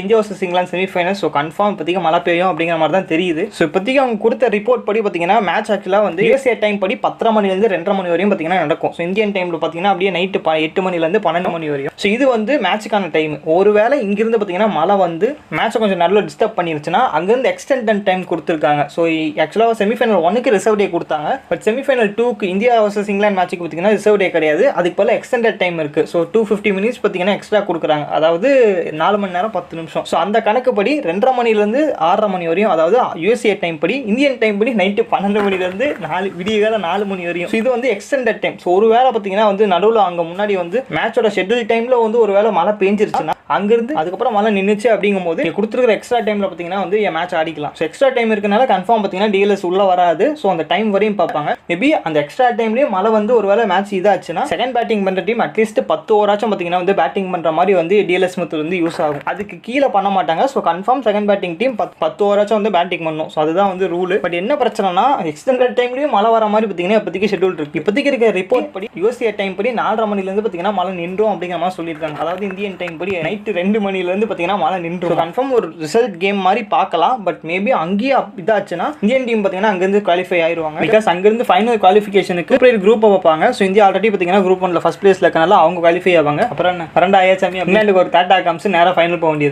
India versus England semi-final. So confirm இப்போதைக்கு மழை பெய்யும் அப்படிங்கிற மாதிரி தான் தெரியுது. ஸோ இப்போதைக்கு அவங்க கொடுத்த ரிப்போர்ட் படி பார்த்தீங்கன்னா மேட்ச் ஆக்சுவலாக வந்து யூஎஸ்ஏ டைம் படி 10:30 மணிலேருந்து 2:30 மணி வரையும் பார்த்தீங்கன்னா நடக்கும். ஸோ இந்தியன் டைமில் பார்த்தீங்கன்னா அப்படியே நைட்டு 8 மணிலேருந்து 12 மணி வரையும். ஸோ இது வந்து மேட்சுக்கான டைம். ஒருவேளை இங்கிருந்து பார்த்தீங்கன்னா மழை வந்து மேட்சை கொஞ்சம் நல்லா டிஸ்டர்ப் பண்ணிருச்சுன்னா அங்கேருந்து எக்ஸ்டெண்டட் டைம் கொடுத்துருக்காங்க. ஸோ ஆக்சுவலாக செமிஃபைனல் 1க்கு ரிசர்வ் டே கொடுத்தாங்க. பட் செமிஃபைனல் 2க்கு இந்தியா வர்சஸ் இங்கிலாந்து மேட்சுக்கு பார்த்தீங்கன்னா ரிசர்வ் டே கிடையாது. அதுக்கு பதில் எக்ஸ்டெண்டட் டைம் இருக்குது. ஸோ 250 மினிட்ஸ் பார்த்தீங்கன்னா எக்ஸ்ட்ரா கொடுக்குறாங்க. அதாவது 4 மணி நேரம் 10 நிமிஷம். ஸோ அந்த கணக்குப்படி 2:30 மணிலேருந்து 6:30 மணி வரையும், அதாவது யூஎஸ்ஏ டைம் படி, இந்தியன் டைம் படி நைட்டு 12 மணிலேருந்து விடியகால 4 மணி வரையும். ஸோ இது வந்து எக்ஸ்டெண்டட் டைம். ஸோ ஒரு வேளை பார்த்தீங்கன்னா வந்து நடுவில் அங்கே முன்னாடி வந்து மேட்சோட ஷெட்யூல் டைமில் வந்து ஒரு வேளை மழை பெஞ்சிருச்சுன்னா அங்கிருந்து அதுக்கப்புறம் மழை நின்றுச்சு அப்படிங்கும்போது கொடுத்துருக்கிற எக்ஸ்ட்ரா டைமில் பார்த்தீங்கன்னா வந்து என் மேட்ச் ஆடிக்கலாம். ஸோ எக்ஸ்ட்ரா டைம் இருக்கனால கன்ஃபார்ம் பார்த்தீங்கன்னா டிஎல்எஸ் உள்ள வராது. ஸோ அந்த டைம் வரையும் பார்ப்பாங்க. மேபி அந்த எக்ஸ்ட்ரா டைம்லேயே மழை வந்து ஒரு வேளை மேட்ச் இதாச்சுன்னா செகண்ட் பேட்டிங் பண்ணுற டீம் அட்லீஸ்ட் 10 ஓவராச்சும் பார்த்தீங்கன்னா வந்து பேட்டிங் பண்ணுற மாதிரி வந்து டிஎல்எஸ் மெத்தட் வந்து யூஸ் ஆகும். அதுக்கு கீழே பண்ண மாட்டாங்க. So confirm second batting team 10 ஓவராச்சும் வந்து பேட்டிங் பண்ணணும். ஸோ அதுதான் வந்து ரூல். பட் என்ன பிரச்சனைனா எக்ஸ்டெண்டட் டைம்லேயும் மழை வர மாதிரி பார்த்தீங்கன்னா இப்போதைக்கு ஷெட்யூல் இருக்கு. இப்போதைக்கு இருக்க ரிப்போர்ட் படி யூஎஸ்ஏ டைம் படி 4:30 மணிலேருந்து பார்த்தீங்கன்னா மழை நின்றும் அப்படிங்கிற மாதிரி சொல்லியிருக்காங்க. அதாவது இந்தியன் டைம் படி நைட்டு 2 மணிலேருந்து பார்த்தீங்கன்னா மழை நின்றும். கன்ஃபார்ம் ஒரு ரிசல்ட் கேம் மாதிரி பார்க்கலாம். பட் மேபி அங்கேயே இதாச்சுன்னா இந்தியன் டீம் பார்த்தீங்கன்னா அங்கேருந்து குவாலிஃபை ஆயிடுவாங்க. பிகாஸ் அங்கேருந்து ஃபைனல் குவாலிஃபிகேஷனுக்கு குரூப் வைப்பாங்க. ஸோ இந்தியா ஆல்ரெடி பார்த்தீங்கன்னா குரூப் 1ல ஃபர்ஸ்ட் பிளேஸ்ல இருக்கனால அவங்க குவாலிஃபை ஆவாங்க. அப்புறம் 2 ஆயாச்சாமி இங்கிலாந்துக்கு ஒரு 3 காமிச்சு நேராக ஃபைனல் போக வேண்டியது.